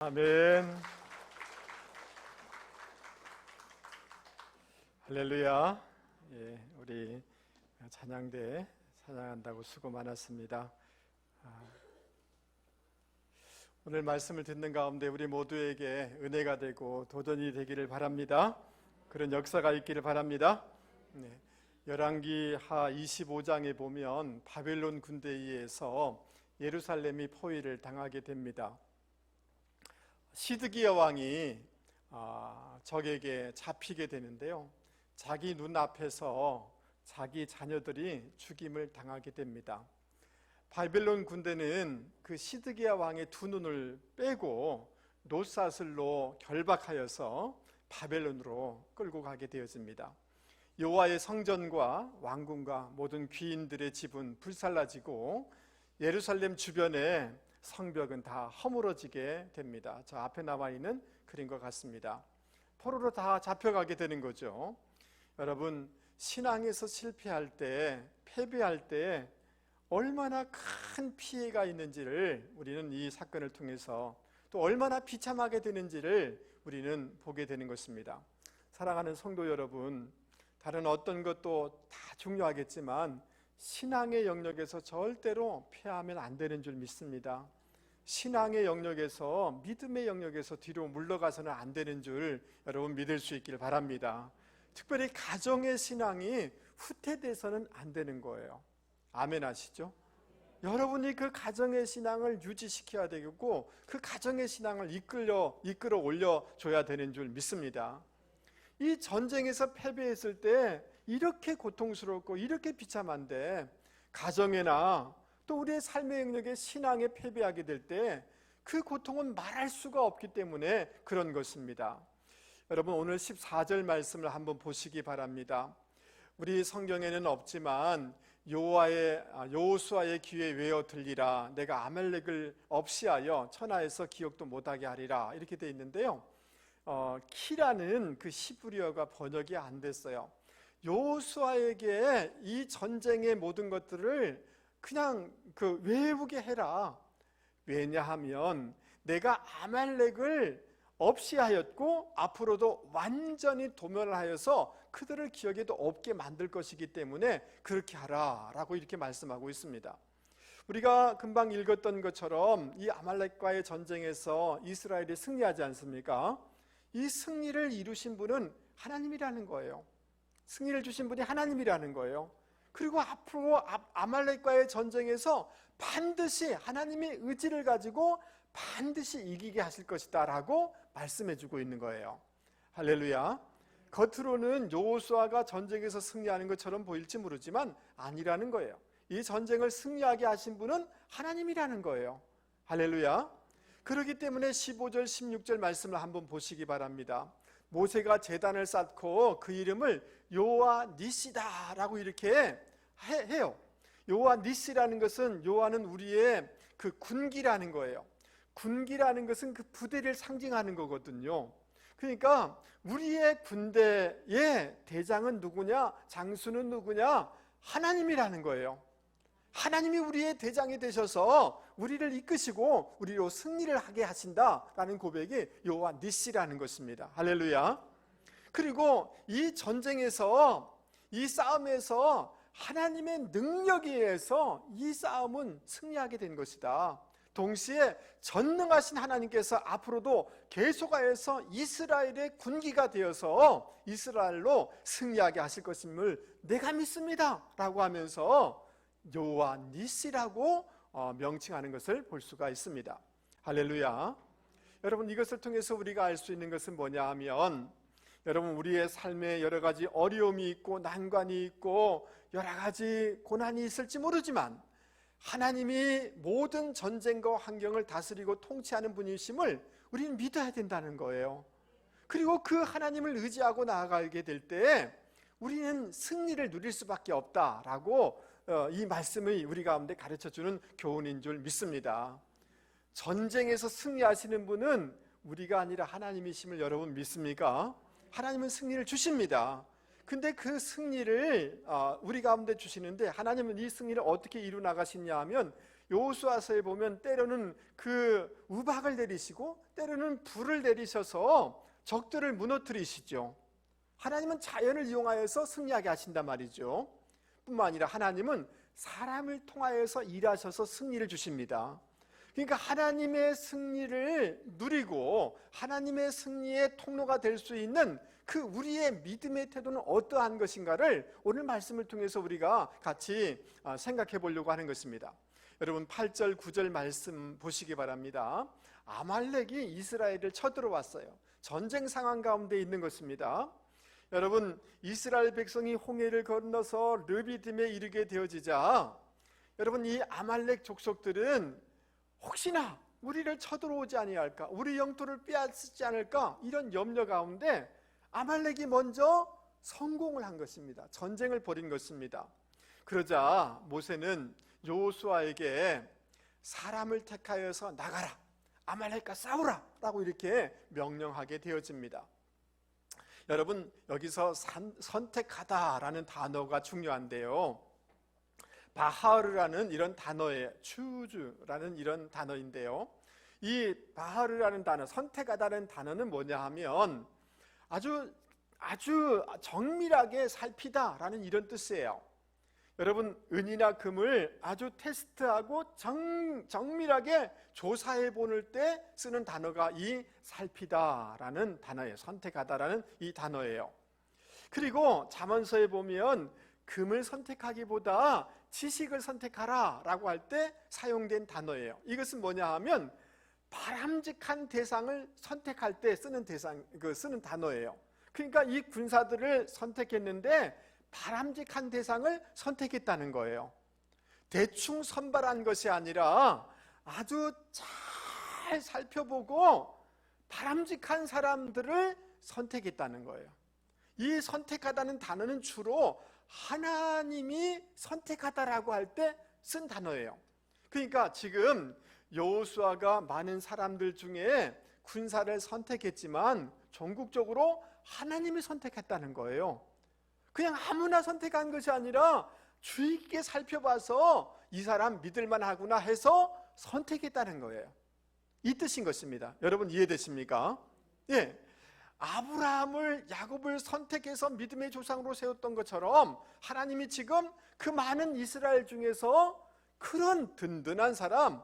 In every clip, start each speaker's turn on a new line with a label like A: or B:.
A: 아멘. 할렐루야. 우리 찬양대 찬양한다고 수고 많았습니다. 오늘 말씀을 듣는 가운데 우리 모두에게 은혜가 되고 도전이 되기를 바랍니다. 그런 역사가 있기를 바랍니다. 열왕기 하 25장에 보면 바벨론 군대에 의해서 예루살렘이 포위를 당하게 됩니다. 시드기야 왕이 적에게 잡히게 되는데요, 자기 눈앞에서 자기 자녀들이 죽임을 당하게 됩니다. 바벨론 군대는 그 시드기야 왕의 두 눈을 빼고 놋사슬로 결박하여서 바벨론으로 끌고 가게 되어집니다. 여호와의 성전과 왕궁과 모든 귀인들의 집은 불살라지고 예루살렘 주변에 성벽은 다 허물어지게 됩니다. 저 앞에 남아있는 그림과 같습니다. 포로로 다 잡혀가게 되는 거죠. 여러분, 신앙에서 실패할 때, 패배할 때 얼마나 큰 피해가 있는지를 우리는 이 사건을 통해서, 또 얼마나 비참하게 되는지를 우리는 보게 되는 것입니다. 사랑하는 성도 여러분, 다른 어떤 것도 다 중요하겠지만 신앙의 영역에서 절대로 패하면 안 되는 줄 믿습니다. 신앙의 영역에서, 믿음의 영역에서 뒤로 물러가서는 안 되는 줄 여러분 믿을 수 있기를 바랍니다. 특별히 가정의 신앙이 후퇴돼서는 안 되는 거예요. 아멘 하시죠? 여러분이 그 가정의 신앙을 유지시켜야 되겠고, 그 가정의 신앙을 이끌어 올려줘야 되는 줄 믿습니다. 이 전쟁에서 패배했을 때 이렇게 고통스럽고 이렇게 비참한데, 가정에나 또 우리의 삶의 영역에 신앙에 패배하게 될 때 그 고통은 말할 수가 없기 때문에 그런 것입니다. 여러분, 오늘 14절 말씀을 한번 보시기 바랍니다. 우리 성경에는 없지만 여호수아의 귀에 외어 들리라, 내가 아말렉을 없이하여 천하에서 기억도 못하게 하리라, 이렇게 되어 있는데요, 키라는 그 히브리어가 번역이 안 됐어요. 여호수아에게 이 전쟁의 모든 것들을 그냥 외우게 해라. 왜냐하면 내가 아말렉을 없이 하였고 앞으로도 완전히 도멸을 하여서 그들을 기억에도 없게 만들 것이기 때문에 그렇게 하라 라고 이렇게 말씀하고 있습니다. 우리가 금방 읽었던 것처럼 이 아말렉과의 전쟁에서 이스라엘이 승리하지 않습니까? 이 승리를 이루신 분은 하나님이라는 거예요. 승리를 주신 분이 하나님이라는 거예요. 그리고 앞으로 아말렉과의 전쟁에서 반드시 하나님의 의지를 가지고 반드시 이기게 하실 것이다 라고 말씀해 주고 있는 거예요. 할렐루야. 겉으로는 여호수아가 전쟁에서 승리하는 것처럼 보일지 모르지만 아니라는 거예요. 이 전쟁을 승리하게 하신 분은 하나님이라는 거예요. 할렐루야. 그렇기 때문에 15절 16절 말씀을 한번 보시기 바랍니다. 모세가 제단을 쌓고 그 이름을 여호와 니시다 라고 이렇게 해요. 여호와 니시라는 것은, 여호와는 우리의 그 군기라는 거예요. 군기라는 것은 그 부대를 상징하는 거거든요. 그러니까 우리의 군대의 대장은 누구냐, 장수는 누구냐, 하나님이라는 거예요. 하나님이 우리의 대장이 되셔서 우리를 이끄시고 우리로 승리를 하게 하신다라는 고백이 여호와 니시라는 것입니다. 할렐루야. 그리고 이 전쟁에서, 이 싸움에서 하나님의 능력에 의해서 이 싸움은 승리하게 된 것이다. 동시에 전능하신 하나님께서 앞으로도 계속하여서 이스라엘의 군기가 되어서 이스라엘로 승리하게 하실 것임을 내가 믿습니다 라고 하면서 여호와 니시라고 명칭하는 것을 볼 수가 있습니다. 할렐루야. 여러분, 이것을 통해서 우리가 알 수 있는 것은 뭐냐 하면, 여러분, 우리의 삶에 여러 가지 어려움이 있고 난관이 있고 여러 가지 고난이 있을지 모르지만 하나님이 모든 전쟁과 환경을 다스리고 통치하는 분이심을 우리는 믿어야 된다는 거예요. 그리고 그 하나님을 의지하고 나아가게 될 때 우리는 승리를 누릴 수밖에 없다라고 이 말씀이 우리 가운데 가르쳐주는 교훈인 줄 믿습니다. 전쟁에서 승리하시는 분은 우리가 아니라 하나님이심을 여러분 믿습니까? 하나님은 승리를 주십니다. 근데 그 승리를 우리 가운데 주시는데, 하나님은 이 승리를 어떻게 이루 나가시냐 하면 여호수아서에 보면 때로는 그 우박을 내리시고 때로는 불을 내리셔서 적들을 무너뜨리시죠. 하나님은 자연을 이용하여서 승리하게 하신단 말이죠. 뿐만 아니라 하나님은 사람을 통하여서 일하셔서 승리를 주십니다. 그러니까 하나님의 승리를 누리고 하나님의 승리의 통로가 될 수 있는 그 우리의 믿음의 태도는 어떠한 것인가를 오늘 말씀을 통해서 우리가 같이 생각해 보려고 하는 것입니다. 여러분 8절 9절 말씀 보시기 바랍니다. 아말렉이 이스라엘을 쳐들어왔어요. 전쟁 상황 가운데 있는 것입니다. 여러분 이스라엘 백성이 홍해를 건너서 르비딤에 이르게 되어지자 여러분 이 아말렉 족속들은 혹시나 우리를 쳐들어오지 아니할까, 우리 영토를 빼앗지 않을까, 이런 염려 가운데 아말렉이 먼저 성공을 한 것입니다. 전쟁을 벌인 것입니다. 그러자 모세는 여호수아에게 사람을 택하여서 나가라, 아말렉과 싸우라 라고 이렇게 명령하게 되어집니다. 여러분 여기서 선택하다라는 단어가 중요한데요, 바하르라는 이런 단어에 추주라는 이런 단어인데요, 이 바하르라는 단어, 선택하다는 단어는 뭐냐 하면 아주 정밀하게 살피다라는 이런 뜻이에요. 여러분 은이나 금을 아주 테스트하고 정밀하게 조사해 보는 때 쓰는 단어가 이 살피다라는 단어예요. 선택하다라는 이 단어예요. 그리고 잠언서에 보면 금을 선택하기보다 지식을 선택하라 라고 할 때 사용된 단어예요. 이것은 뭐냐 하면 바람직한 대상을 선택할 때 쓰는 단어예요. 그러니까 이 군사들을 선택했는데 바람직한 대상을 선택했다는 거예요. 대충 선발한 것이 아니라 아주 잘 살펴보고 바람직한 사람들을 선택했다는 거예요. 이 선택하다는 단어는 주로 하나님이 선택하다라고 할 때 쓴 단어예요. 그러니까 지금 여호수아가 많은 사람들 중에 군사를 선택했지만 전국적으로 하나님이 선택했다는 거예요. 그냥 아무나 선택한 것이 아니라 주의 깊게 살펴봐서 이 사람 믿을만 하구나 해서 선택했다는 거예요. 이 뜻인 것입니다. 여러분 이해되십니까? 예. 아브라함을, 야곱을 선택해서 믿음의 조상으로 세웠던 것처럼 하나님이 지금 그 많은 이스라엘 중에서 그런 든든한 사람,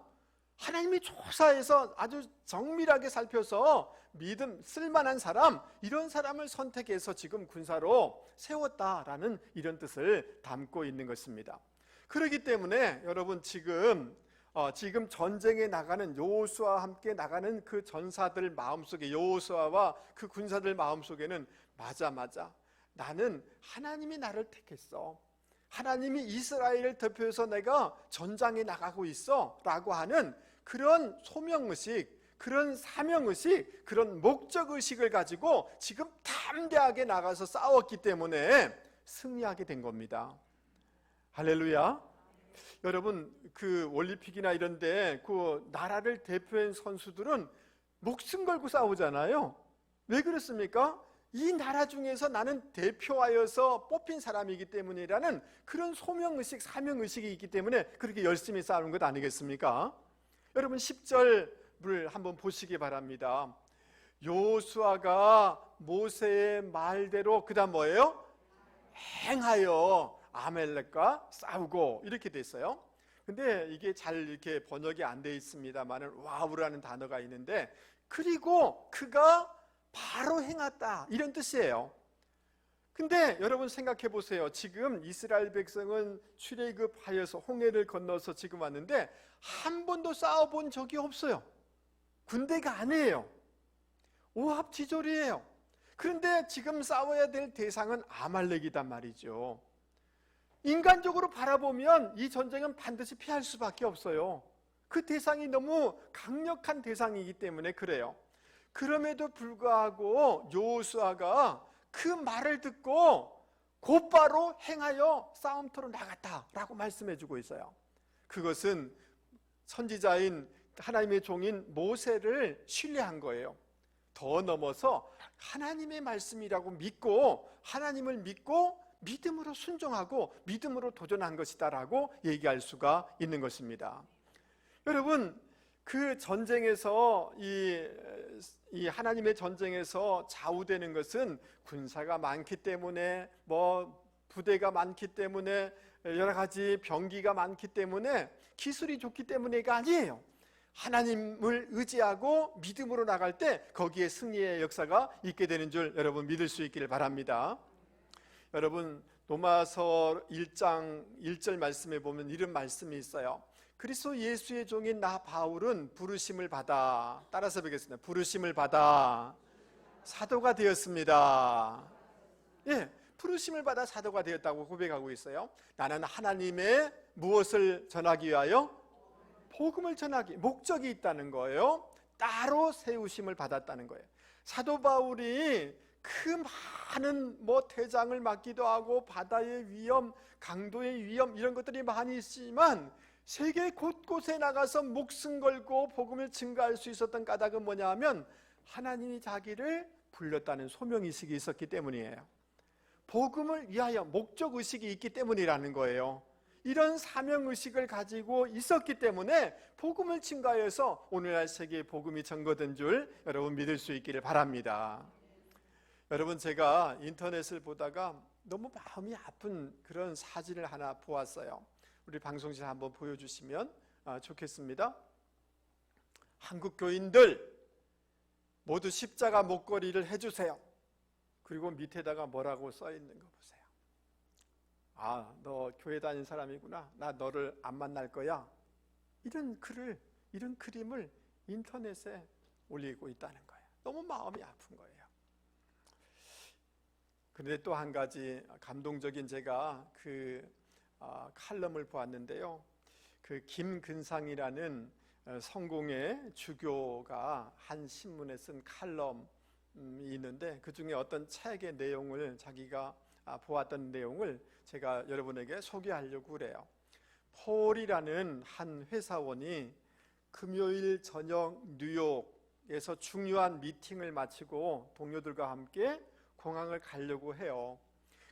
A: 하나님이 조사해서 아주 정밀하게 살펴서 믿음 쓸만한 사람, 이런 사람을 선택해서 지금 군사로 세웠다라는 이런 뜻을 담고 있는 것입니다. 그렇기 때문에 여러분 지금 전쟁에 나가는 여호수아와 함께 나가는 그 전사들 마음속에, 여호수아와 그 군사들 마음속에는 맞아 나는 하나님이 나를 택했어, 하나님이 이스라엘을 대표해서 내가 전장에 나가고 있어 라고 하는 그런 소명의식, 그런 사명의식, 그런 목적의식을 가지고 지금 담대하게 나가서 싸웠기 때문에 승리하게 된 겁니다. 할렐루야. 여러분 그 올림픽이나 이런데 그 나라를 대표한 선수들은 목숨 걸고 싸우잖아요. 왜 그렇습니까? 이 나라 중에서 나는 대표하여서 뽑힌 사람이기 때문이라는 그런 소명의식, 사명의식이 있기 때문에 그렇게 열심히 싸우는 것 아니겠습니까? 여러분 10절을 한번 보시기 바랍니다. 여호수아가 모세의 말대로 그 다음 뭐예요? 행하여 아말렉과 싸우고 이렇게 됐어요. 근데 이게 잘 이렇게 번역이 안 돼 있습니다만은 와우라는 단어가 있는데, 그리고 그가 바로 행했다 이런 뜻이에요. 근데 여러분 생각해 보세요. 지금 이스라엘 백성은 출애굽하여서 홍해를 건너서 지금 왔는데 한 번도 싸워본 적이 없어요. 군대가 아니에요. 오합지졸이에요. 그런데 지금 싸워야 될 대상은 아말렉이단 말이죠. 인간적으로 바라보면 이 전쟁은 반드시 피할 수밖에 없어요. 그 대상이 너무 강력한 대상이기 때문에 그래요. 그럼에도 불구하고 여호수아가 그 말을 듣고 곧바로 행하여 싸움터로 나갔다라고 말씀해주고 있어요. 그것은 선지자인 하나님의 종인 모세를 신뢰한 거예요. 더 넘어서 하나님의 말씀이라고 믿고, 하나님을 믿고 믿음으로 순종하고 믿음으로 도전한 것이다라고 얘기할 수가 있는 것입니다. 여러분, 그 전쟁에서 이 하나님의 전쟁에서 좌우되는 것은 군사가 많기 때문에, 부대가 많기 때문에, 여러 가지 병기가 많기 때문에, 기술이 좋기 때문에가 아니에요. 하나님을 의지하고 믿음으로 나갈 때 거기에 승리의 역사가 있게 되는 줄 여러분 믿을 수 있기를 바랍니다. 여러분, 로마서 1장 1절 말씀에 보면 이런 말씀이 있어요. 그리스도 예수의 종인 나 바울은 부르심을 받아, 따라서 보겠습니다. 부르심을 받아 사도가 되었습니다. 예, 부르심을 받아 사도가 되었다고 고백하고 있어요. 나는 하나님의 무엇을 전하기 위하여? 복음을 전하기, 목적이 있다는 거예요. 따로 세우심을 받았다는 거예요. 사도 바울이 그 많은 대장을 맡기도 하고 바다의 위험, 강도의 위험 이런 것들이 많이 있지만 세계 곳곳에 나가서 목숨 걸고 복음을 증거할 수 있었던 까닭은 뭐냐 하면 하나님이 자기를 불렀다는 소명의식이 있었기 때문이에요. 복음을 위하여 목적의식이 있기 때문이라는 거예요. 이런 사명의식을 가지고 있었기 때문에 복음을 증거하여서 오늘날 세계에 복음이 전거된 줄 여러분 믿을 수 있기를 바랍니다. 여러분, 제가 인터넷을 보다가 너무 마음이 아픈 그런 사진을 하나 보았어요. 우리 방송실 한번 보여주시면 좋겠습니다. 한국 교인들 모두 십자가 목걸이를 해주세요. 그리고 밑에다가 뭐라고 써 있는 거 보세요. 너 교회 다니는 사람이구나. 나 너를 안 만날 거야. 이런 글을, 이런 그림을 인터넷에 올리고 있다는 거예요. 너무 마음이 아픈 거예요. 그런데 또 한 가지 감동적인 제가 칼럼을 보았는데요. 김근상이라는 성공의 주교가 한 신문에 쓴 칼럼이 있는데 그 중에 어떤 책의 내용을 자기가 보았던 내용을 제가 여러분에게 소개하려고 그래요. 폴이라는 한 회사원이 금요일 저녁 뉴욕에서 중요한 미팅을 마치고 동료들과 함께 공항을 가려고 해요.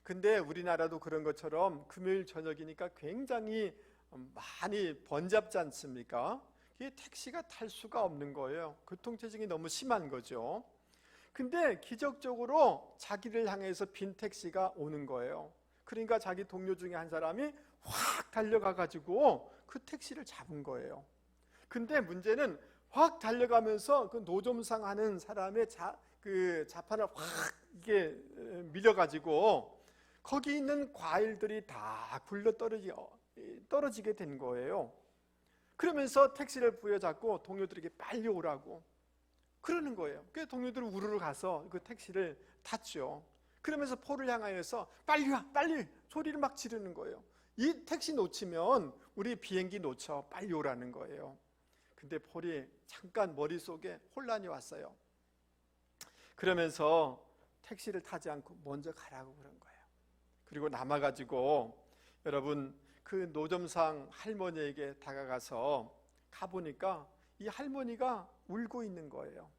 A: 근데 우리나라도 그런 것처럼 금요일 저녁이니까 굉장히 많이 번잡지 않습니까? 택시가 탈 수가 없는 거예요. 교통체증이 너무 심한 거죠. 근데 기적적으로 자기를 향해서 빈 택시가 오는 거예요. 그러니까 자기 동료 중에 한 사람이 확 달려가 가지고 그 택시를 잡은 거예요. 근데 문제는 확 달려가면서 그 노점상 하는 사람의 자판을 확 이게 밀어가지고 거기 있는 과일들이 다 굴러 떨어지게 된 거예요. 그러면서 택시를 부여잡고 동료들에게 빨리 오라고 그러는 거예요. 그래서 동료들은 우르르 가서 그 택시를 탔죠. 그러면서 폴을 향하여서 빨리 와, 빨리 소리를 막 지르는 거예요. 이 택시 놓치면 우리 비행기 놓쳐, 빨리 오라는 거예요. 근데 폴이 잠깐 머릿속에 혼란이 왔어요. 그러면서 택시를 타지 않고 먼저 가라고 그런 거예요. 그리고 남아가지고 여러분 그 노점상 할머니에게 다가가서 가보니까 이 할머니가 울고 있는 거예요.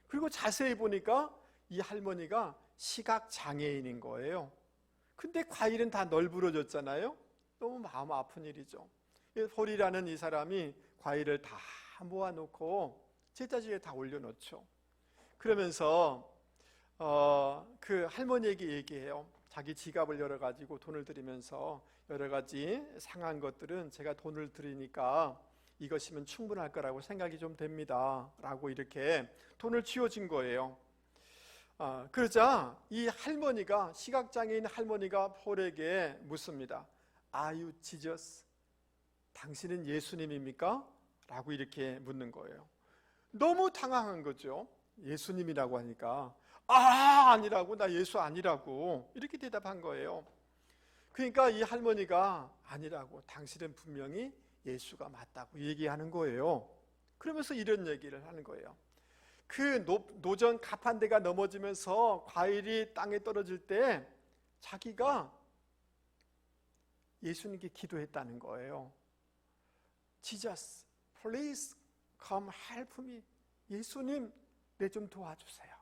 A: 그리고 자세히 보니까 이 할머니가 시각장애인인 거예요. 근데 과일은 다 널브러졌잖아요. 너무 마음 아픈 일이죠. 폴이라는 이 사람이 과일을 다 모아놓고 제자지에 다 올려놓죠. 그러면서 그 할머니에게 얘기해요. 자기 지갑을 열어가지고 돈을 드리면서 여러 가지 상한 것들은 제가 돈을 드리니까 이것이면 충분할 거라고 생각이 좀 됩니다 라고 이렇게 돈을 쥐어준 거예요. 그러자 이 할머니가, 시각장애인 할머니가 폴에게 묻습니다. Are you Jesus? 당신은 예수님입니까? 라고 이렇게 묻는 거예요. 너무 당황한 거죠. 예수님이라고 하니까 아니라고, 나 예수 아니라고 이렇게 대답한 거예요. 그러니까 이 할머니가 아니라고, 당신은 분명히 예수가 맞다고 얘기하는 거예요. 그러면서 이런 얘기를 하는 거예요. 그 노전 가판대가 넘어지면서 과일이 땅에 떨어질 때 자기가 예수님께 기도했다는 거예요. Jesus, please come help me. 예수님, 내 좀 도와주세요.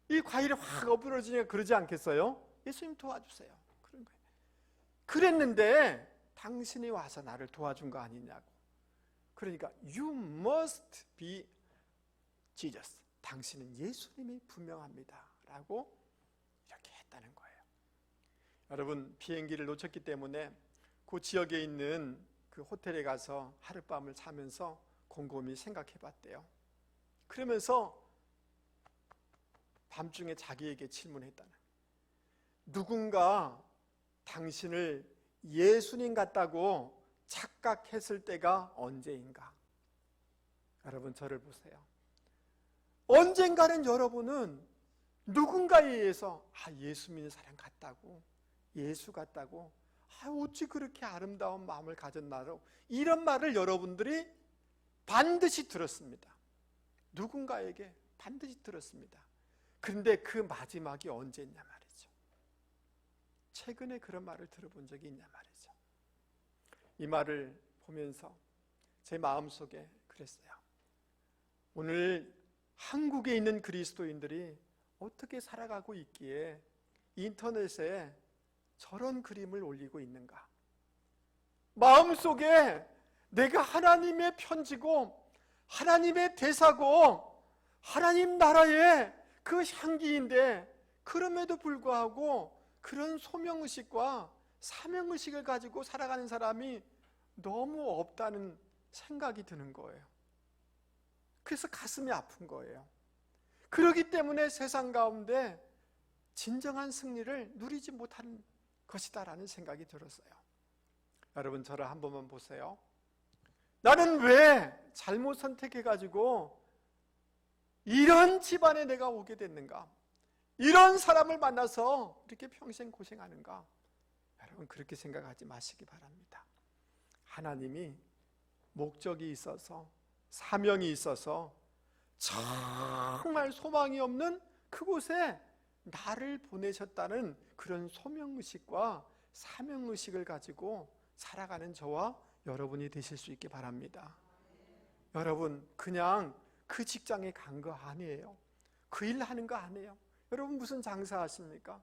A: 이 과일이 확 엎어지니까 그러지 않겠어요? 예수님 도와주세요. 그런 거예요. 그랬는데 당신이 와서 나를 도와준 거 아니냐고. 그러니까 you must be Jesus. 당신은 예수님이 분명합니다 라고 이렇게 했다는 거예요. 여러분, 비행기를 놓쳤기 때문에 그 지역에 있는 그 호텔에 가서 하룻밤을 자면서 곰곰이 생각해 봤대요. 그러면서 밤중에 자기에게 질문했다는, 누군가 당신을 예수님 같다고 착각했을 때가 언제인가? 여러분, 저를 보세요. 언젠가는 여러분은 누군가에 의해서 예수 믿는 사람 같다고, 예수 같다고, 어찌 그렇게 아름다운 마음을 가졌나로, 이런 말을 여러분들이 반드시 들었습니다. 누군가에게 반드시 들었습니다. 그런데 그 마지막이 언제냐 말이죠. 최근에 그런 말을 들어본 적이 있냐 말이죠. 이 말을 보면서 제 마음속에 그랬어요. 오늘 한국에 있는 그리스도인들이 어떻게 살아가고 있기에 인터넷에 저런 그림을 올리고 있는가? 마음속에 내가 하나님의 편지고 하나님의 대사고 하나님 나라의 그 향기인데, 그럼에도 불구하고 그런 소명의식과 사명의식을 가지고 살아가는 사람이 너무 없다는 생각이 드는 거예요. 그래서 가슴이 아픈 거예요. 그렇기 때문에 세상 가운데 진정한 승리를 누리지 못하는 것이다라는 생각이 들었어요. 여러분, 저를 한 번만 보세요. 나는 왜 잘못 선택해가지고 이런 집안에 내가 오게 됐는가? 이런 사람을 만나서 이렇게 평생 고생하는가? 여러분, 그렇게 생각하지 마시기 바랍니다. 하나님이 목적이 있어서, 사명이 있어서 정말 소망이 없는 그곳에 나를 보내셨다는 그런 소명의식과 사명의식을 가지고 살아가는 저와 여러분이 되실 수 있게 바랍니다. 여러분, 그냥 그 직장에 간 거 아니에요. 그 일 하는 거 아니에요. 여러분, 무슨 장사 하십니까?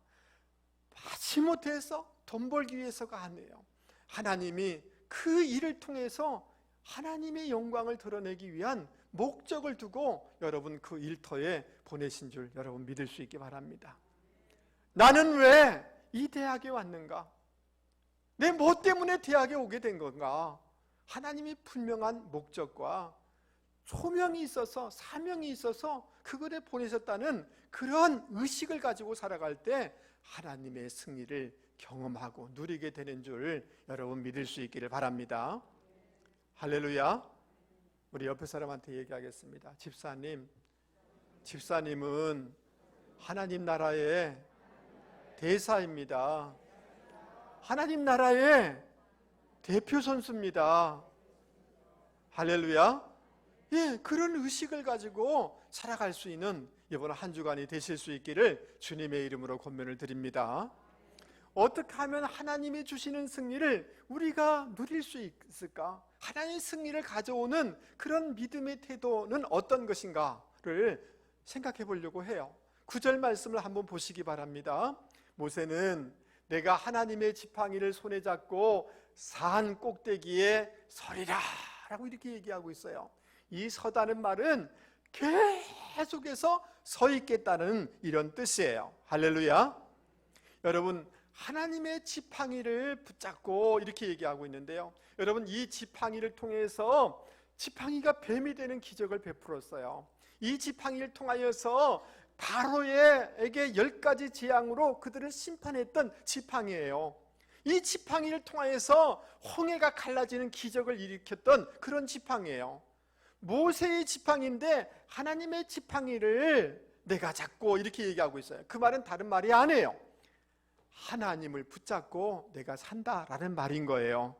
A: 마지못해서 돈 벌기 위해서가 아니에요. 하나님이 그 일을 통해서 하나님의 영광을 드러내기 위한 목적을 두고 여러분 그 일터에 보내신 줄 여러분 믿을 수 있게 바랍니다. 나는 왜 이 대학에 왔는가? 내 뭐 때문에 대학에 오게 된 건가? 하나님이 분명한 목적과 소명이 있어서, 사명이 있어서 그것에 보내셨다는 그런 의식을 가지고 살아갈 때 하나님의 승리를 경험하고 누리게 되는 줄 여러분 믿을 수 있기를 바랍니다. 할렐루야. 우리 옆에 사람한테 얘기하겠습니다. 집사님은 하나님 나라의 대사입니다. 하나님 나라의 대표 선수입니다. 할렐루야. 예, 그런 의식을 가지고 살아갈 수 있는 이번 한 주간이 되실 수 있기를 주님의 이름으로 권면을 드립니다. 어떻게 하면 하나님이 주시는 승리를 우리가 누릴 수 있을까? 하나님의 승리를 가져오는 그런 믿음의 태도는 어떤 것인가를 생각해 보려고 해요. 9절 말씀을 한번 보시기 바랍니다. 모세는 내가 하나님의 지팡이를 손에 잡고 산 꼭대기에 서리라 라고 이렇게 얘기하고 있어요. 이 서다는 말은 계속해서 서 있겠다는 이런 뜻이에요. 할렐루야. 여러분, 하나님의 지팡이를 붙잡고 이렇게 얘기하고 있는데요. 여러분, 이 지팡이를 통해서 지팡이가 뱀이 되는 기적을 베풀었어요. 이 지팡이를 통하여서 바로에게 10가지 재앙으로 그들을 심판했던 지팡이예요. 이 지팡이를 통하여서 홍해가 갈라지는 기적을 일으켰던 그런 지팡이예요. 모세의 지팡이인데 하나님의 지팡이를 내가 잡고 이렇게 얘기하고 있어요. 그 말은 다른 말이 아니에요. 하나님을 붙잡고 내가 산다라는 말인 거예요.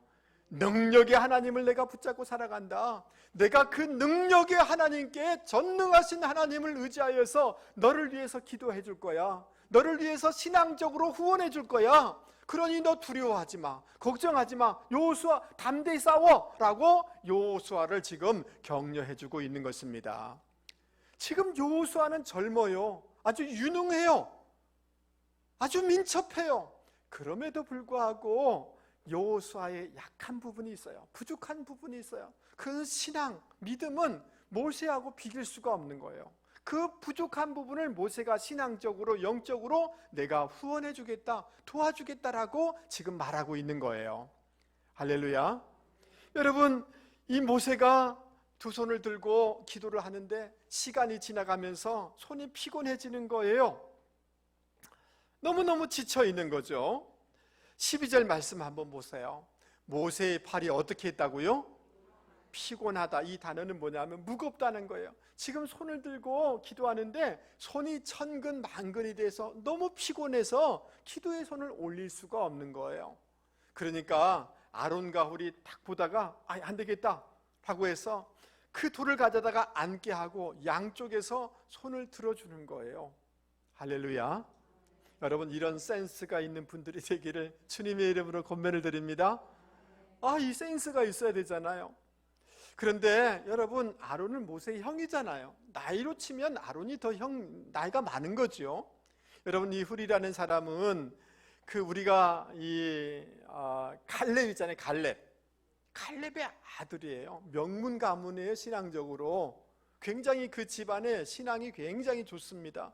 A: 능력의 하나님을 내가 붙잡고 살아간다. 내가 그 능력의 하나님께 전능하신 하나님을 의지하여서 너를 위해서 기도해 줄 거야. 너를 위해서 신앙적으로 후원해 줄 거야. 그러니 너 두려워하지 마, 걱정하지 마, 여호수아 담대히 싸워 라고 여호수아를 지금 격려해 주고 있는 것입니다. 지금 여호수아는 젊어요. 아주 유능해요. 아주 민첩해요. 그럼에도 불구하고 여호수아의 약한 부분이 있어요. 부족한 부분이 있어요. 그 신앙, 믿음은 모세하고 비길 수가 없는 거예요. 그 부족한 부분을 모세가 신앙적으로, 영적으로 내가 후원해 주겠다, 도와주겠다라고 지금 말하고 있는 거예요. 할렐루야. 여러분, 이 모세가 두 손을 들고 기도를 하는데 시간이 지나가면서 손이 피곤해지는 거예요. 너무너무 지쳐 있는 거죠. 12절 말씀 한번 보세요. 모세의 팔이 어떻게 했다고요? 피곤하다. 이 단어는 뭐냐면 무겁다는 거예요. 지금 손을 들고 기도하는데 손이 천근만근이 돼서 너무 피곤해서 기도의 손을 올릴 수가 없는 거예요. 그러니까 아론과 훌이 딱 보다가 안 되겠다 라고 해서 그 돌을 가져다가 앉게 하고 양쪽에서 손을 들어주는 거예요. 할렐루야. 여러분, 이런 센스가 있는 분들이 되기를 주님의 이름으로 권면을 드립니다. 이 센스가 있어야 되잖아요. 그런데 여러분, 아론은 모세의 형이잖아요. 나이로 치면 아론이 더 나이가 많은 거죠. 여러분, 이 훌이라는 사람은 우리가 갈렙 있잖아요. 갈렙의 아들이에요. 명문 가문이에요. 신앙적으로 굉장히 그 집안의 신앙이 굉장히 좋습니다.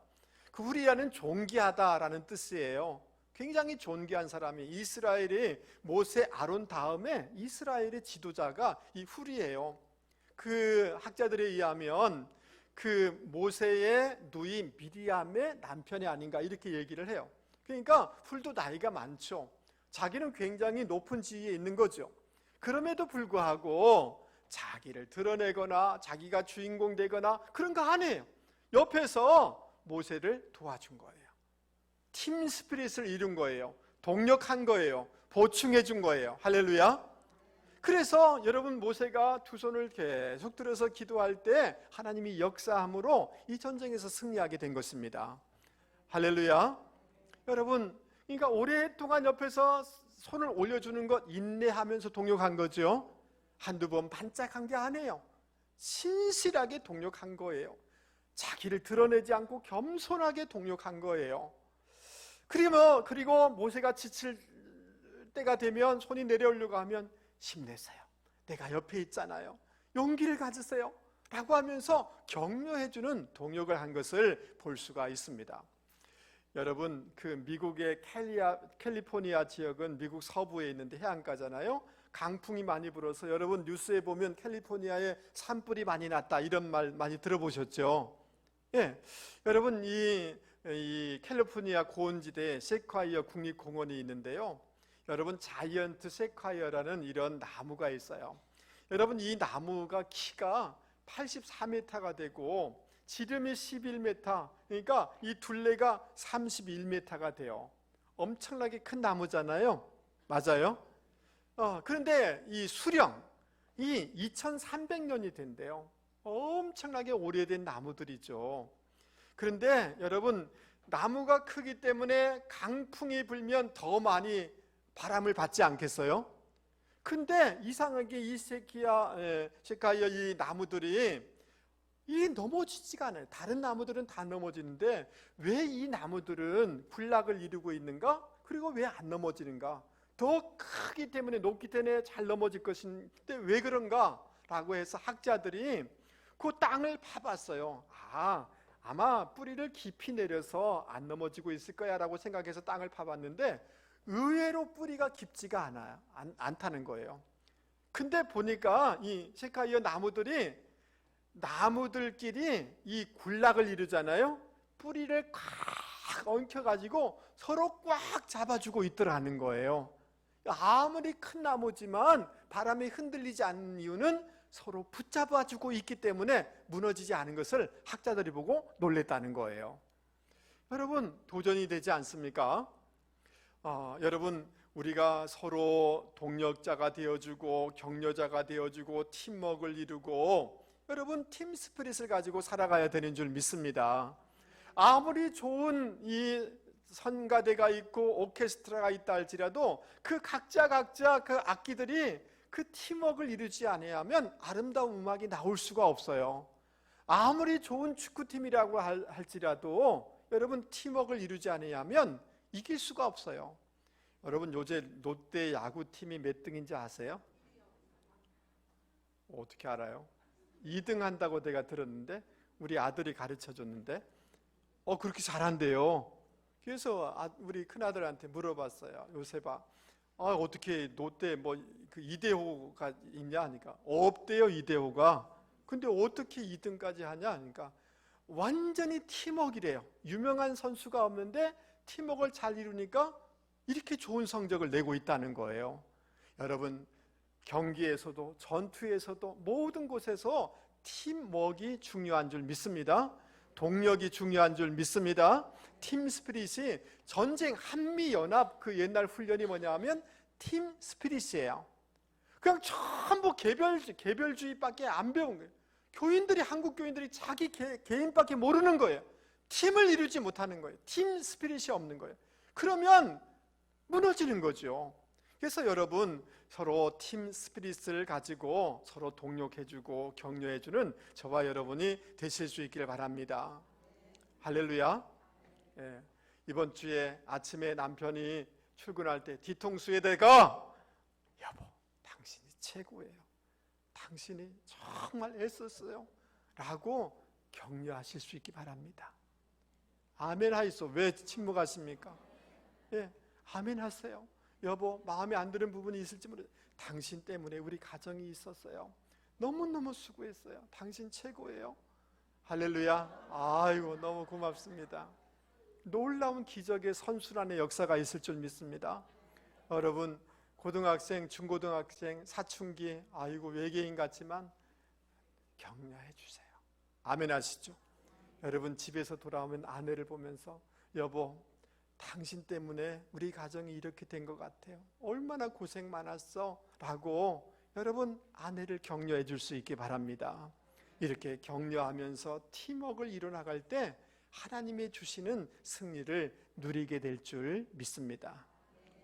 A: 그 훌이라는 존귀하다라는 뜻이에요. 굉장히 존귀한 사람이, 이스라엘이 모세, 아론 다음에 이스라엘의 지도자가 이 훌이에요. 그 학자들에 의하면 그 모세의 누이 미리암의 남편이 아닌가 이렇게 얘기를 해요. 그러니까 훌도 나이가 많죠. 자기는 굉장히 높은 지위에 있는 거죠. 그럼에도 불구하고 자기를 드러내거나 자기가 주인공 되거나 그런 거 아니에요. 옆에서 모세를 도와준 거예요. 팀 스피릿을 이룬 거예요. 동력한 거예요. 보충해 준 거예요. 할렐루야. 그래서 여러분, 모세가 두 손을 계속 들어서 기도할 때 하나님이 역사함으로 이 전쟁에서 승리하게 된 것입니다. 할렐루야. 여러분, 그러니까 오랫동안 옆에서 손을 올려주는 것, 인내하면서 동력한 거죠. 한두 번 반짝한 게 아니에요. 신실하게 동력한 거예요. 자기를 드러내지 않고 겸손하게 동력한 거예요. 그리고 모세가 지칠 때가 되면 손이 내려오려고 하면 힘내세요. 내가 옆에 있잖아요. 용기를 가지세요. 라고 하면서 격려해주는 동력을 한 것을 볼 수가 있습니다. 여러분, 그 미국의 캘리포니아 지역은 미국 서부에 있는데 해안가잖아요. 강풍이 많이 불어서 여러분 뉴스에 보면 캘리포니아에 산불이 많이 났다 이런 말 많이 들어보셨죠? 예, 여러분 이 캘리포니아 고원지대에 세콰이어 국립공원이 있는데요. 여러분, 자이언트 세콰이어라는 이런 나무가 있어요. 여러분, 이 나무가 키가 84m가 되고 지름이 11m, 그러니까 이 둘레가 31m가 돼요. 엄청나게 큰 나무잖아요. 맞아요? 그런데 이 수령이 2300년이 된대요. 엄청나게 오래된 나무들이죠. 그런데 여러분, 나무가 크기 때문에 강풍이 불면 더 많이 바람을 받지 않겠어요? 근데 이상하게 이 세콰이어 이 나무들이 넘어지지가 않아요. 다른 나무들은 다 넘어지는데 왜 이 나무들은 군락을 이루고 있는가? 그리고 왜 안 넘어지는가? 더 크기 때문에, 높기 때문에 잘 넘어질 것인데 왜 그런가? 라고 해서 학자들이 그 땅을 파봤어요. 아마 뿌리를 깊이 내려서 안 넘어지고 있을 거야 라고 생각해서 땅을 파봤는데 의외로 뿌리가 깊지가 않다는 거예요. 근데 보니까 이 세콰이어 나무들끼리 이 군락을 이루잖아요. 뿌리를 꽉 엉켜가지고 서로 꽉 잡아주고 있더라는 거예요. 아무리 큰 나무지만 바람에 흔들리지 않는 이유는 서로 붙잡아주고 있기 때문에 무너지지 않은 것을 학자들이 보고 놀랬다는 거예요. 여러분, 도전이 되지 않습니까? 여러분, 우리가 서로 동력자가 되어주고 격려자가 되어주고 팀워크를 이루고 여러분, 팀 스피릿을 가지고 살아가야 되는 줄 믿습니다. 아무리 좋은 이 선가대가 있고 오케스트라가 있다 할지라도 그 각자 그 악기들이 그 팀워크를 이루지 않으면 아름다운 음악이 나올 수가 없어요. 아무리 좋은 축구팀이라고 할지라도 여러분, 팀워크를 이루지 않으면 이길 수가 없어요. 여러분 요새 롯데 야구팀이 몇 등인지 아세요? 어떻게 알아요? 2등 한다고 내가 들었는데, 우리 아들이 가르쳐 줬는데 그렇게 잘한대요. 그래서 우리 큰아들한테 물어봤어요. 요셉아, 어떻게 롯데 그 이대호가 있냐 하니까 없대요, 이대호가. 근데 어떻게 2등까지 하냐 하니까 완전히 팀워크래요. 유명한 선수가 없는데 팀워크를 잘 이루니까 이렇게 좋은 성적을 내고 있다는 거예요. 여러분, 경기에서도 전투에서도 모든 곳에서 팀워크가 중요한 줄 믿습니다. 동력이 중요한 줄 믿습니다. 팀 스피릿이, 전쟁 한미연합 그 옛날 훈련이 뭐냐면 팀 스피릿이에요. 그냥 전부 개별주의밖에 안 배운 거예요. 한국 교인들이 자기 개인밖에 모르는 거예요. 팀을 이루지 못하는 거예요. 팀 스피릿이 없는 거예요. 그러면 무너지는 거죠. 그래서 여러분, 서로 팀 스피릿을 가지고 서로 동력해주고 격려해주는 저와 여러분이 되실 수 있기를 바랍니다. 할렐루야. 예. 이번 주에 아침에 남편이 출근할 때 뒤통수에 대가, 여보, 당신이 최고예요, 당신이 정말 애썼어요 라고 격려하실 수 있기 바랍니다. 아멘 하이소. 왜 침묵하십니까? 예, 아멘 하세요. 여보, 마음에 안 드는 부분이 있을지 모르겠어요. 당신 때문에 우리 가정이 있었어요. 너무너무 수고했어요. 당신 최고예요. 할렐루야. 아이고, 너무 고맙습니다. 놀라운 기적의 선순환의 역사가 있을 줄 믿습니다. 여러분, 고등학생, 중고등학생, 사춘기, 아이고 외계인 같지만 격려해 주세요. 아멘 하시죠? 여러분, 집에서 돌아오면 아내를 보면서 여보, 당신 때문에 우리 가정이 이렇게 된 것 같아요. 얼마나 고생 많았어 라고 여러분, 아내를 격려해 줄 수 있기 바랍니다. 이렇게 격려하면서 팀워크를 이뤄나갈 때 하나님이 주시는 승리를 누리게 될 줄 믿습니다.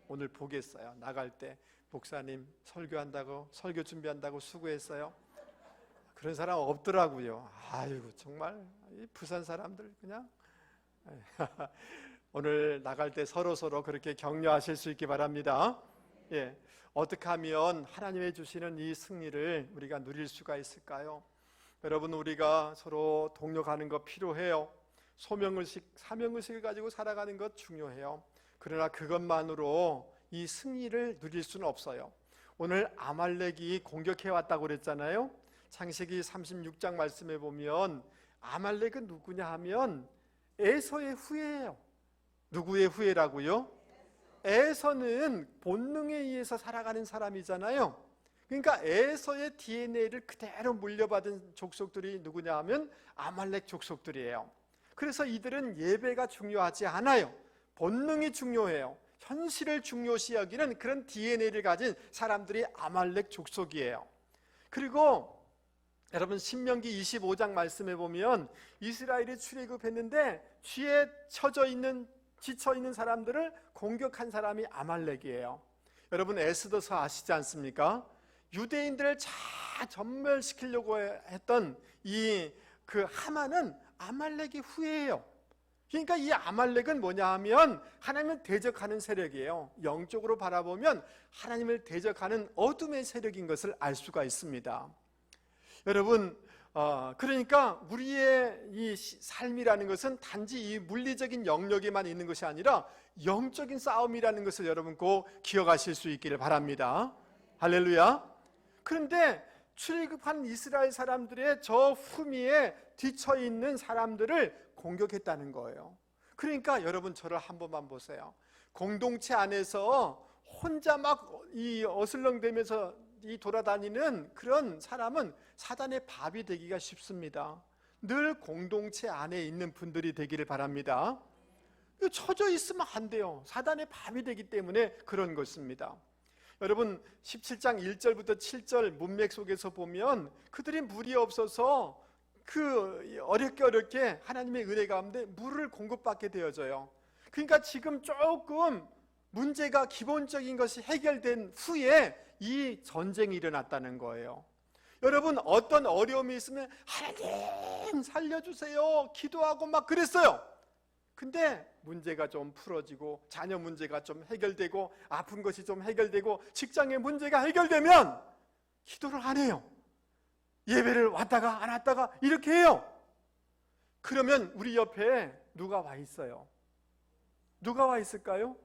A: 오늘 보겠어요. 나갈 때 목사님 설교한다고, 설교 준비한다고 수고했어요. 그런 사람 없더라고요. 아이고, 정말 부산 사람들 그냥 오늘 나갈 때 서로 그렇게 격려하실 수 있기 바랍니다. 예, 어떻게 하면 하나님이 주시는 이 승리를 우리가 누릴 수가 있을까요? 여러분, 우리가 서로 동력하는 거 필요해요. 소명의식, 사명의식을 가지고 살아가는 것 중요해요. 그러나 그것만으로 이 승리를 누릴 수는 없어요. 오늘 아말렉이 공격해왔다고 그랬잖아요. 창세기 36장 말씀에 보면 아말렉은 누구냐 하면 에서의 후예예요. 누구의 후예라고요? 에서는 본능에 의해서 살아가는 사람이잖아요. 그러니까 에서의 DNA를 그대로 물려받은 족속들이 누구냐 하면 아말렉 족속들이에요. 그래서 이들은 예배가 중요하지 않아요. 본능이 중요해요. 현실을 중요시 여기는 그런 DNA를 가진 사람들이 아말렉 족속이에요. 그리고 여러분, 신명기 25장 말씀에 보면 이스라엘이 출애굽했는데 쥐에 지쳐있는 사람들을 공격한 사람이 아말렉이에요. 여러분, 에스더서 아시지 않습니까? 유대인들을 다 전멸시키려고 했던 그 하만은 아말렉의 후예예요. 그러니까 이 아말렉은 뭐냐 하면 하나님을 대적하는 세력이에요. 영적으로 바라보면 하나님을 대적하는 어둠의 세력인 것을 알 수가 있습니다. 여러분, 그러니까 우리의 이 삶이라는 것은 단지 이 물리적인 영역에만 있는 것이 아니라 영적인 싸움이라는 것을 여러분 꼭 기억하실 수 있기를 바랍니다. 할렐루야. 그런데 출애굽한 이스라엘 사람들의 저 후미에 뒤처있는 사람들을 공격했다는 거예요. 그러니까 여러분, 저를 한 번만 보세요. 공동체 안에서 혼자 막 어슬렁대면서 돌아다니는 그런 사람은 사단의 밥이 되기가 쉽습니다. 늘 공동체 안에 있는 분들이 되기를 바랍니다. 처져 있으면 안 돼요. 사단의 밥이 되기 때문에 그런 것입니다. 여러분, 17장 1절부터 7절 문맥 속에서 보면 그들이 물이 없어서 어렵게 하나님의 은혜 가운데 물을 공급받게 되어져요. 그러니까 지금 조금 문제가 기본적인 것이 해결된 후에 이 전쟁이 일어났다는 거예요. 여러분, 어떤 어려움이 있으면 하나님 살려주세요 기도하고 막 그랬어요. 근데 문제가 좀 풀어지고 자녀 문제가 좀 해결되고 아픈 것이 좀 해결되고 직장의 문제가 해결되면 기도를 안 해요. 예배를 왔다가 안 왔다가 이렇게 해요. 그러면 우리 옆에 누가 와 있어요? 누가 와 있을까요?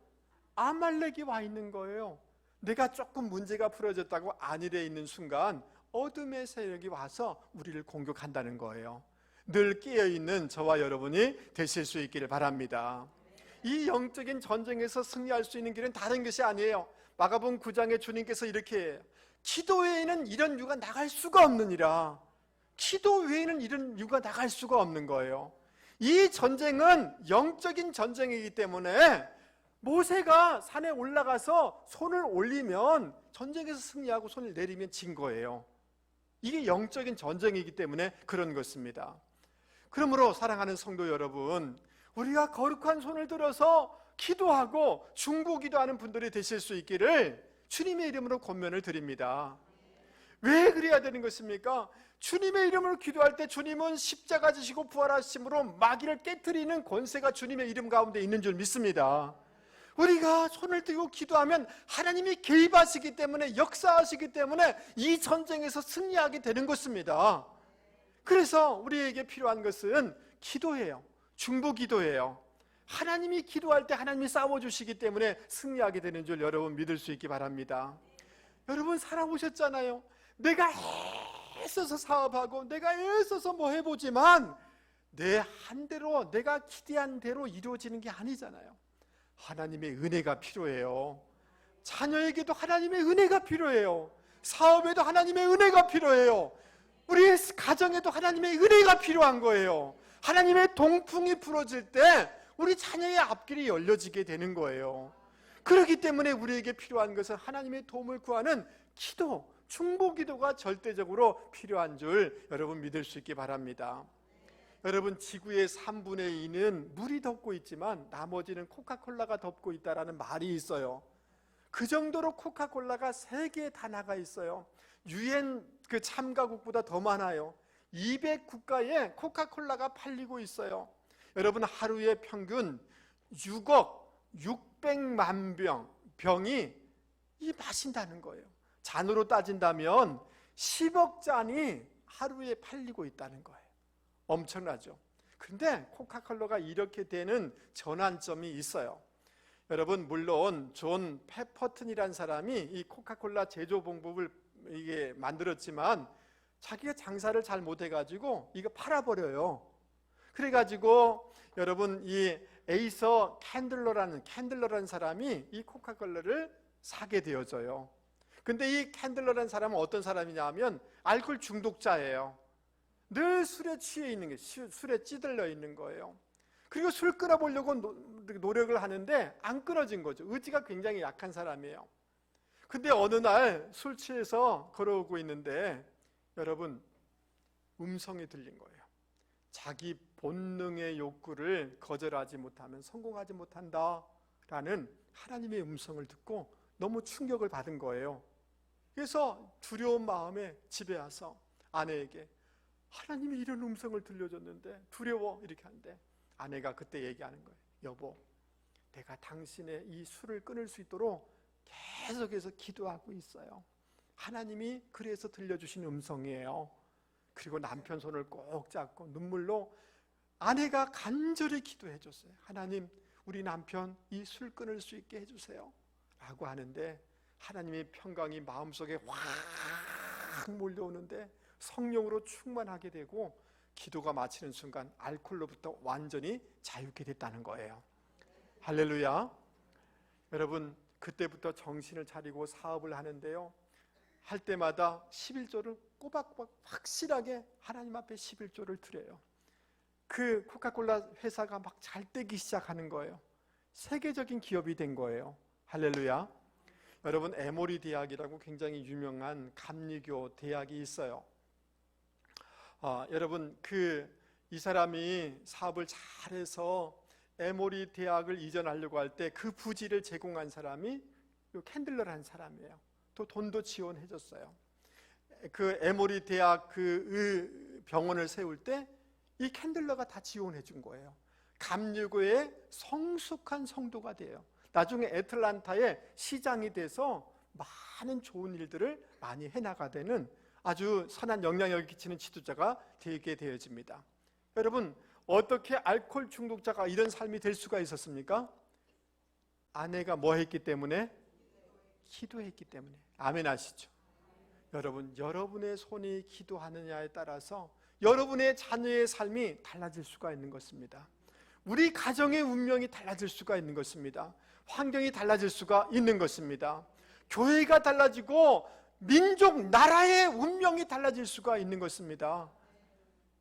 A: 아말렉이 와 있는 거예요. 내가 조금 문제가 풀어졌다고 안일해 있는 순간 어둠의 세력이 와서 우리를 공격한다는 거예요. 늘 깨어있는 저와 여러분이 되실 수 있기를 바랍니다. 이 영적인 전쟁에서 승리할 수 있는 길은 다른 것이 아니에요. 마가복음 9장에 주님께서 이렇게 해요. 기도 외에는 이런 유가 나갈 수가 없느니라. 기도 외에는 이런 유가 나갈 수가 없는 거예요. 이 전쟁은 영적인 전쟁이기 때문에 모세가 산에 올라가서 손을 올리면 전쟁에서 승리하고 손을 내리면 진 거예요. 이게 영적인 전쟁이기 때문에 그런 것입니다. 그러므로 사랑하는 성도 여러분, 우리가 거룩한 손을 들어서 기도하고 중보기도하는 분들이 되실 수 있기를 주님의 이름으로 권면을 드립니다. 왜 그래야 되는 것입니까? 주님의 이름으로 기도할 때 주님은 십자가 지시고 부활하심으로 마귀를 깨트리는 권세가 주님의 이름 가운데 있는 줄 믿습니다. 우리가 손을 들고 기도하면 하나님이 개입하시기 때문에, 역사하시기 때문에 이 전쟁에서 승리하게 되는 것입니다. 그래서 우리에게 필요한 것은 기도예요. 중보기도예요. 하나님이 기도할 때 하나님이 싸워주시기 때문에 승리하게 되는 줄 여러분 믿을 수 있기 바랍니다. 여러분 살아보셨잖아요. 내가 애써서 사업하고 내가 애써서 뭐 해보지만 내 한대로, 내가 기대한 대로 이루어지는 게 아니잖아요. 하나님의 은혜가 필요해요. 자녀에게도 하나님의 은혜가 필요해요. 사업에도 하나님의 은혜가 필요해요. 우리의 가정에도 하나님의 은혜가 필요한 거예요. 하나님의 동풍이 불어질 때 우리 자녀의 앞길이 열려지게 되는 거예요. 그렇기 때문에 우리에게 필요한 것은 하나님의 도움을 구하는 기도, 중보기도가 절대적으로 필요한 줄 여러분 믿을 수 있기 바랍니다. 여러분, 지구의 3분의 2는 물이 덮고 있지만 나머지는 코카콜라가 덮고 있다라는 말이 있어요. 그 정도로 코카콜라가 세계에 다 나가 있어요. UN 그 참가국보다 더 많아요. 200국가에 코카콜라가 팔리고 있어요. 여러분, 하루에 평균 6억 600만 병이 마신다는 거예요. 잔으로 따진다면 10억 잔이 하루에 팔리고 있다는 거예요. 엄청나죠? 근데 코카콜라가 이렇게 되는 전환점이 있어요. 여러분, 물론 존 페퍼튼이라는 사람이 이 코카콜라 제조 방법을 이게 만들었지만 자기가 장사를 잘 못해가지고 이거 팔아버려요. 그래가지고 여러분, 이 에이서 캔들러라는 사람이 이 코카콜라를 사게 되어져요. 근데 이 캔들러라는 사람은 어떤 사람이냐 면 알코올 중독자예요. 늘 술에 취해 있는 게, 술에 찌들려 있는 거예요. 그리고 술 끊어보려고 노력을 하는데 안 끊어진 거죠. 의지가 굉장히 약한 사람이에요. 근데 어느 날 술 취해서 걸어오고 있는데 여러분, 음성이 들린 거예요. 자기 본능의 욕구를 거절하지 못하면 성공하지 못한다라는 하나님의 음성을 듣고 너무 충격을 받은 거예요. 그래서 두려운 마음에 집에 와서 아내에게 하나님이 이런 음성을 들려줬는데 두려워 이렇게 하는데 아내가 그때 얘기하는 거예요. 여보, 내가 당신의 이 술을 끊을 수 있도록 계속해서 기도하고 있어요. 하나님이 그래서 들려주신 음성이에요. 그리고 남편 손을 꼭 잡고 눈물로 아내가 간절히 기도해 줬어요. 하나님, 우리 남편 이 술 끊을 수 있게 해주세요 라고 하는데 하나님의 평강이 마음속에 확 몰려오는데 성령으로 충만하게 되고 기도가 마치는 순간 알코올로부터 완전히 자유케 됐다는 거예요. 할렐루야. 여러분, 그때부터 정신을 차리고 사업을 하는데요, 할 때마다 11조를 꼬박꼬박 확실하게 하나님 앞에 11조를 드려요. 그 코카콜라 회사가 막 잘 되기 시작하는 거예요. 세계적인 기업이 된 거예요. 할렐루야. 여러분, 에모리 대학이라고 굉장히 유명한 감리교 대학이 있어요. 여러분, 이 사람이 사업을 잘해서 에모리 대학을 이전하려고 할 때 그 부지를 제공한 사람이 요 캔들러라는 사람이에요. 또 돈도 지원해 줬어요. 그 에모리 대학 그 병원을 세울 때 이 캔들러가 다 지원해 준 거예요. 감리교의 성숙한 성도가 돼요. 나중에 애틀란타의 시장이 돼서 많은 좋은 일들을 많이 해나가되는 아주 선한 영향력을 끼치는 지도자가 되게 되어집니다. 여러분, 어떻게 알코올 중독자가 이런 삶이 될 수가 있었습니까? 아내가 뭐 했기 때문에? 기도했기 때문에. 아멘 하시죠? 여러분, 여러분의 손이 기도하느냐에 따라서 여러분의 자녀의 삶이 달라질 수가 있는 것입니다. 우리 가정의 운명이 달라질 수가 있는 것입니다. 환경이 달라질 수가 있는 것입니다. 교회가 달라지고 민족, 나라의 운명이 달라질 수가 있는 것입니다.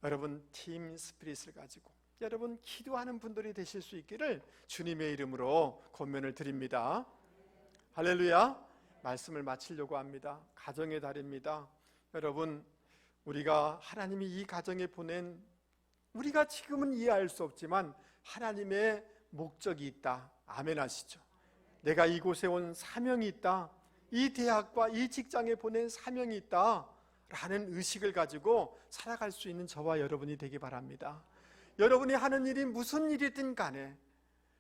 A: 여러분, 팀 스피릿을 가지고 여러분 기도하는 분들이 되실 수 있기를 주님의 이름으로 권면을 드립니다. 할렐루야. 말씀을 마치려고 합니다. 가정의 달입니다. 여러분, 우리가 하나님이 이 가정에 보낸, 우리가 지금은 이해할 수 없지만 하나님의 목적이 있다. 아멘 하시죠? 내가 이곳에 온 사명이 있다. 이 대학과 이 직장에 보낸 사명이 있다 라는 의식을 가지고 살아갈 수 있는 저와 여러분이 되기 바랍니다. 여러분이 하는 일이 무슨 일이든 간에,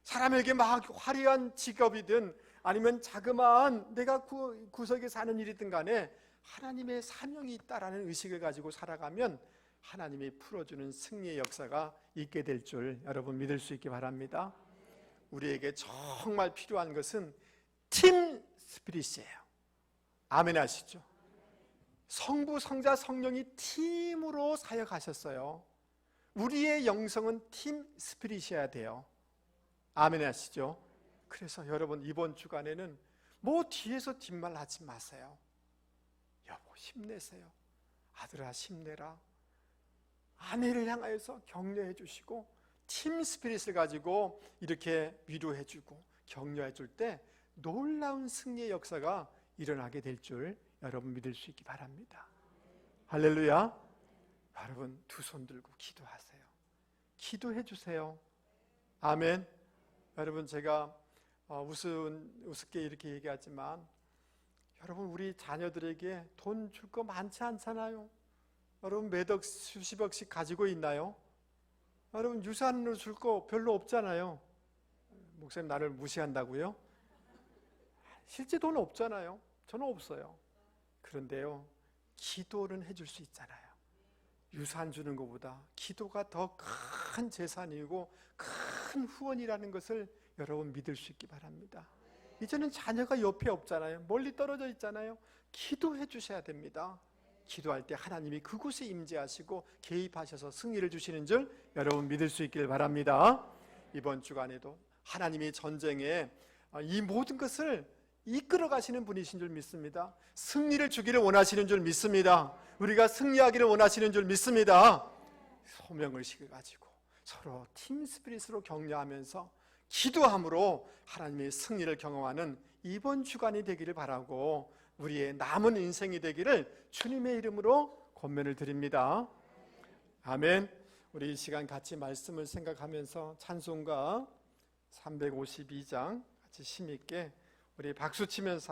A: 사람에게 막 화려한 직업이든 아니면 자그마한 내가 구석에 사는 일이든 간에 하나님의 사명이 있다라는 의식을 가지고 살아가면 하나님이 풀어주는 승리의 역사가 있게 될 줄 여러분 믿을 수 있기 바랍니다. 우리에게 정말 필요한 것은 팀 스피릿이에요. 아멘 하시죠? 성부, 성자, 성령이 팀으로 사역하셨어요. 우리의 영성은 팀 스피릿이어야 돼요. 아멘 하시죠? 그래서 여러분, 이번 주간에는 뭐 뒤에서 뒷말 하지 마세요. 여보 힘내세요. 아들아 힘내라. 아내를 향하여서 격려해 주시고 팀 스피릿을 가지고 이렇게 위로해 주고 격려해 줄 때 놀라운 승리의 역사가 일어나게 될 줄 여러분 믿을 수 있기 바랍니다. 할렐루야. 여러분, 두 손 들고 기도하세요. 기도해 주세요. 아멘. 여러분, 제가 우습게 이렇게 얘기하지만 여러분, 우리 자녀들에게 돈 줄 거 많지 않잖아요. 여러분, 매덕 수십억씩 가지고 있나요? 여러분, 유산으로 줄 거 별로 없잖아요. 목사님 나를 무시한다고요? 실제 돈 없잖아요. 저는 없어요. 그런데요, 기도는 해줄 수 있잖아요. 유산 주는 것보다 기도가 더 큰 재산이고 큰 후원이라는 것을 여러분 믿을 수 있기 바랍니다. 이제는 자녀가 옆에 없잖아요. 멀리 떨어져 있잖아요. 기도해 주셔야 됩니다. 기도할 때 하나님이 그곳에 임재하시고 개입하셔서 승리를 주시는 줄 여러분 믿을 수 있길 바랍니다. 이번 주간에도 하나님이 전쟁에 이 모든 것을 이끌어 가시는 분이신 줄 믿습니다. 승리를 주기를 원하시는 줄 믿습니다. 우리가 승리하기를 원하시는 줄 믿습니다. 소명의식을 가지고 서로 팀 스피릿으로 격려하면서 기도함으로 하나님의 승리를 경험하는 이번 주간이 되기를 바라고 우리의 남은 인생이 되기를 주님의 이름으로 권면을 드립니다. 아멘. 우리 이 시간 같이 말씀을 생각하면서 찬송가 352장 같이 힘있게 우리 박수 치면서